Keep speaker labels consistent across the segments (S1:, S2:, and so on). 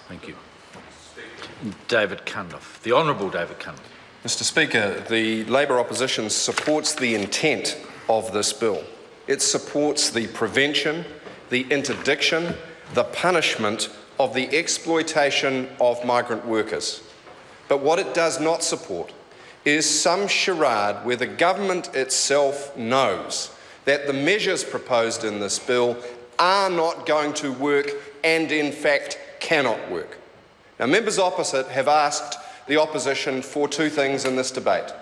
S1: Thank you. David Cunliffe. The Honourable David Cunliffe.
S2: Mr Speaker, the Labour opposition supports the intent of this bill. It supports the prevention, the interdiction, the punishment of the exploitation of migrant workers. But what it does not support is some charade where the government itself knows that the measures proposed in this bill are not going to work and in fact cannot work. Now, members opposite have asked the opposition for two things in this debate.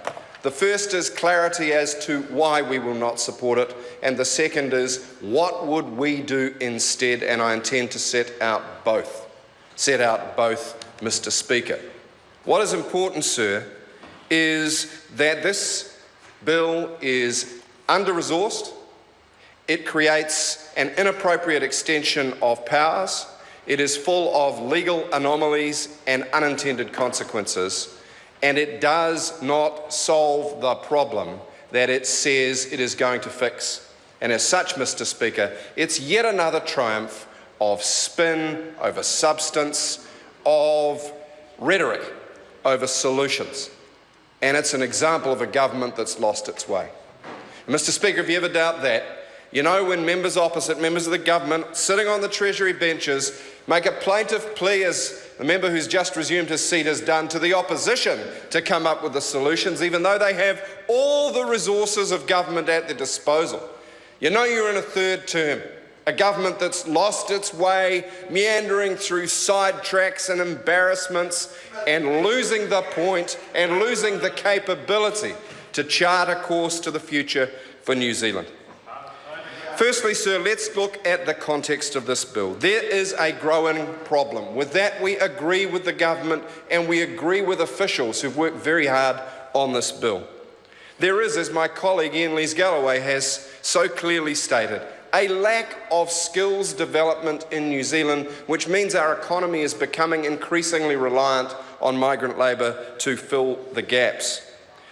S2: The first is clarity as to why we will not support it, and the second is what would we do instead, and I intend to set out both, Mr Speaker. What is important, sir, is that this bill is under-resourced. It creates an inappropriate extension of powers. It is full of legal anomalies and unintended consequences, and it does not solve the problem that it says it is going to fix. And as such, Mr Speaker, it's yet another triumph of spin over substance, of rhetoric over solutions. And it's an example of a government that's lost its way. And Mr Speaker, if you ever doubt that, you know when members opposite, members of the government, sitting on the Treasury benches, make a plaintive plea, as the member who's just resumed his seat has done, to the opposition to come up with the solutions, even though they have all the resources of government at their disposal. You know you're in a third term, a government that's lost its way, meandering through side tracks and embarrassments, and losing the point and losing the capability to chart a course to the future for New Zealand. Firstly, sir, let's look at the context of this bill. There is a growing problem. With that, we agree with the government and we agree with officials who've worked very hard on this bill. There is, as my colleague Ian Lees-Galloway has so clearly stated, a lack of skills development in New Zealand, which means our economy is becoming increasingly reliant on migrant labour to fill the gaps.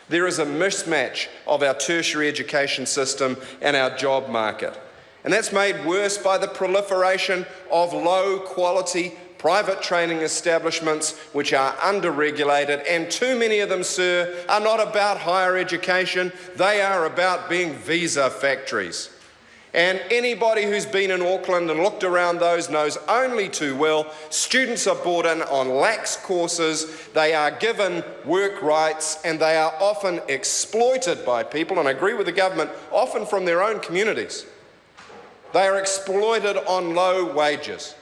S2: There is a mismatch of our tertiary education system and our job market. And that's made worse by the proliferation of low-quality private training establishments which are under-regulated, and too many of them, sir, are not about higher education, they are about being visa factories. And anybody who's been in Auckland and looked around those knows only too well, students are brought in on lax courses, they are given work rights, and they are often exploited by people, and I agree with the government, often from their own communities. They are exploited on low wages.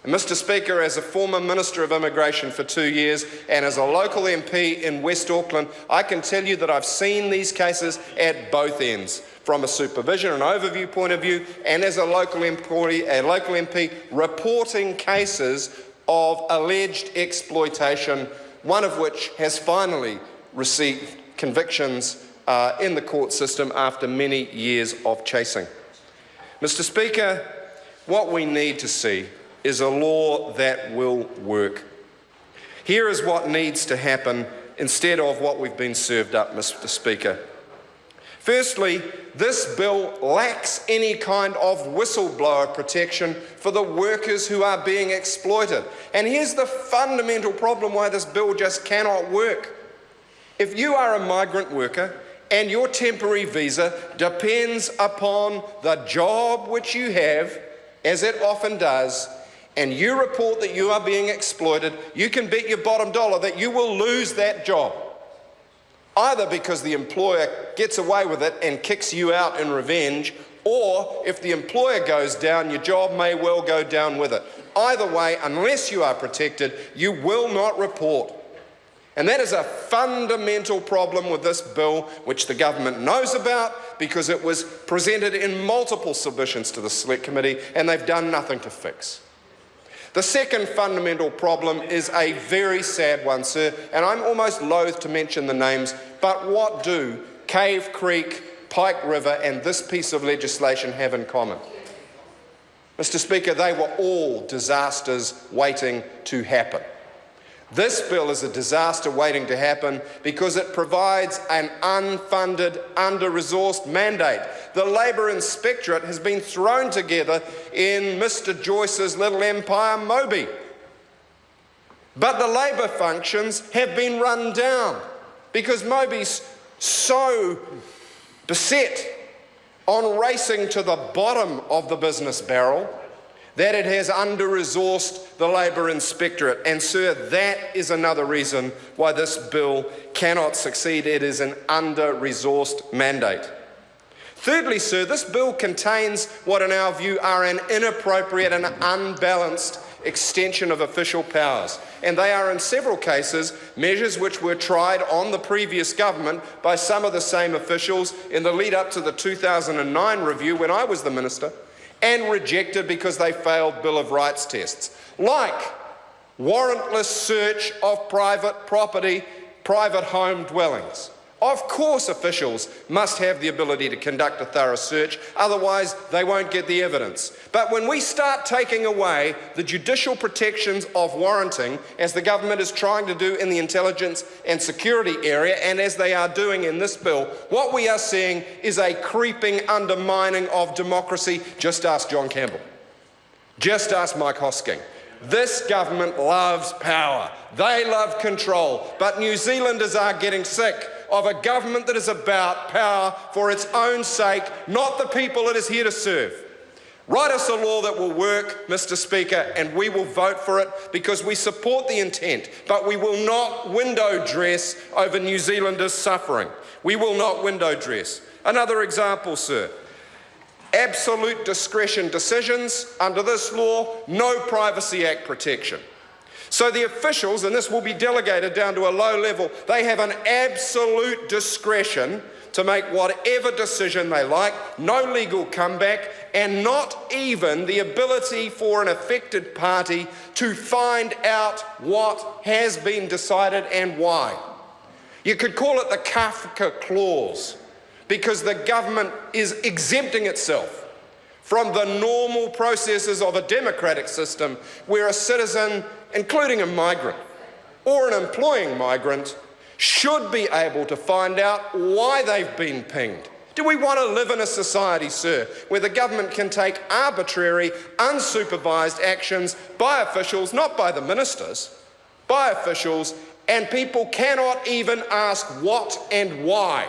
S2: And Mr Speaker, as a former Minister of Immigration for 2 years and as a local MP in West Auckland, I can tell you that I've seen these cases at both ends, from a supervision and overview point of view, and as a local MP reporting cases of alleged exploitation, one of which has finally received convictions in the court system after many years of chasing. Mr Speaker, what we need to see is a law that will work. Here is what needs to happen instead of what we've been served up, Mr Speaker. Firstly, this bill lacks any kind of whistleblower protection for the workers who are being exploited. And here's the fundamental problem why this bill just cannot work. If you are a migrant worker and your temporary visa depends upon the job which you have, as it often does, and you report that you are being exploited, you can bet your bottom dollar that you will lose that job. Either because the employer gets away with it and kicks you out in revenge, or if the employer goes down, your job may well go down with it. Either way, unless you are protected, you will not report. And that is a fundamental problem with this bill, which the government knows about because it was presented in multiple submissions to the Select Committee and they've done nothing to fix. The second fundamental problem is a very sad one, sir, and I'm almost loath to mention the names, but what do Cave Creek, Pike River and this piece of legislation have in common? Mr Speaker, they were all disasters waiting to happen. This bill is a disaster waiting to happen because it provides an unfunded, under-resourced mandate. The Labour Inspectorate has been thrown together in Mr Joyce's little empire, Moby. But the Labor functions have been run down because Moby's so beset on racing to the bottom of the business barrel that it has under-resourced the Labor Inspectorate. And, sir, that is another reason why this bill cannot succeed. It is an under-resourced mandate. Thirdly, sir, this bill contains what in our view are an inappropriate and unbalanced extension of official powers. And they are in several cases measures which were tried on the previous government by some of the same officials in the lead up to the 2009 review when I was the minister, and rejected because they failed Bill of Rights tests, like warrantless search of private property, private home dwellings. Of course, officials must have the ability to conduct a thorough search, otherwise they won't get the evidence. But when we start taking away the judicial protections of warranting, as the government is trying to do in the intelligence and security area, and as they are doing in this bill, what we are seeing is a creeping undermining of democracy. Just ask John Campbell. Just ask Mike Hosking. This government loves power. They love control. But New Zealanders are getting sick of a government that is about power for its own sake, not the people it is here to serve. Write us a law that will work, Mr. Speaker, and we will vote for it because we support the intent, but we will not window dress over New Zealanders' suffering. We will not window dress. Another example, sir. Absolute discretion decisions under this law, no Privacy Act protection. So the officials, and this will be delegated down to a low level, they have an absolute discretion to make whatever decision they like, no legal comeback, and not even the ability for an affected party to find out what has been decided and why. You could call it the Kafka clause, because the government is exempting itself from the normal processes of a democratic system where a citizen, including a migrant or an employing migrant, should be able to find out why they've been pinged. Do we want to live in a society, sir, where the government can take arbitrary, unsupervised actions by officials, not by the ministers, by officials, and people cannot even ask what and why?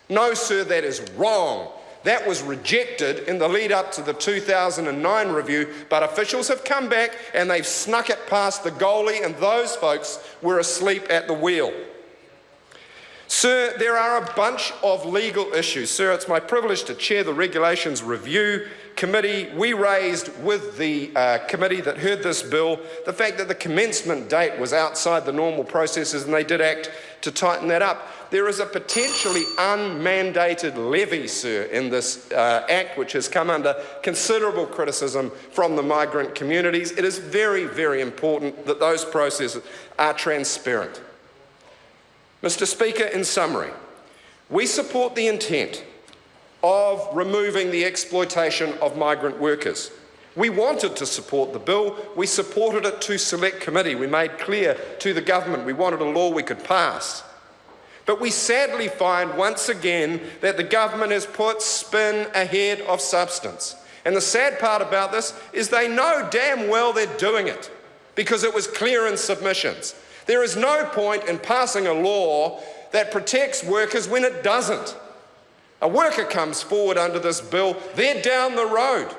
S2: No, sir, that is wrong. That was rejected in the lead up to the 2009 review, but officials have come back and they've snuck it past the goalie, and those folks were asleep at the wheel. Sir, there are a bunch of legal issues. Sir, it's my privilege to chair the Regulations Review Committee. We raised with the committee that heard this bill the fact that the commencement date was outside the normal processes, and they did act to tighten that up. There is a potentially unmandated levy, sir, in this act, which has come under considerable criticism from the migrant communities. It is very, very important that those processes are transparent. Mr. Speaker, in summary, we support the intent of removing the exploitation of migrant workers. We wanted to support the bill. We supported it to select committee. We made clear to the government we wanted a law we could pass. But we sadly find once again that the government has put spin ahead of substance. And the sad part about this is they know damn well they're doing it because it was clear in submissions. There is no point in passing a law that protects workers when it doesn't. A worker comes forward under this bill, they're down the road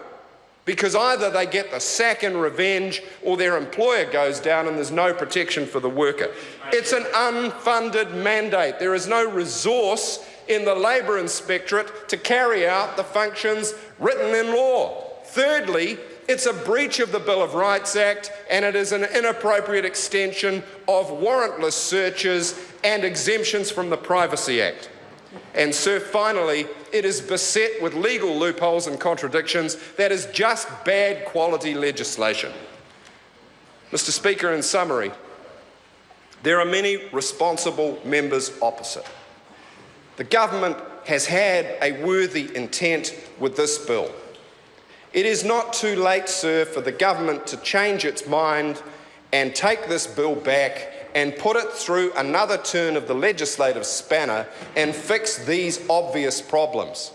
S2: because either they get the sack and revenge or their employer goes down and there's no protection for the worker. It's an unfunded mandate. There is no resource in the Labor Inspectorate to carry out the functions written in law. Thirdly, it's a breach of the Bill of Rights Act, and it is an inappropriate extension of warrantless searches and exemptions from the Privacy Act. And sir, finally, it is beset with legal loopholes and contradictions that is just bad quality legislation. Mr. Speaker, in summary, there are many responsible members opposite. The government has had a worthy intent with this bill. It is not too late, sir, for the government to change its mind and take this bill back and put it through another turn of the legislative spanner and fix these obvious problems.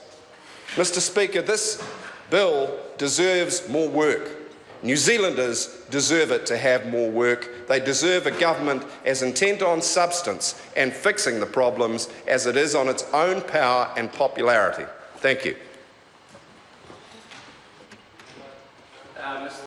S2: Mr. Speaker, this bill deserves more work. New Zealanders deserve it to have more work. They deserve a government as intent on substance and fixing the problems as it is on its own power and popularity. Thank you.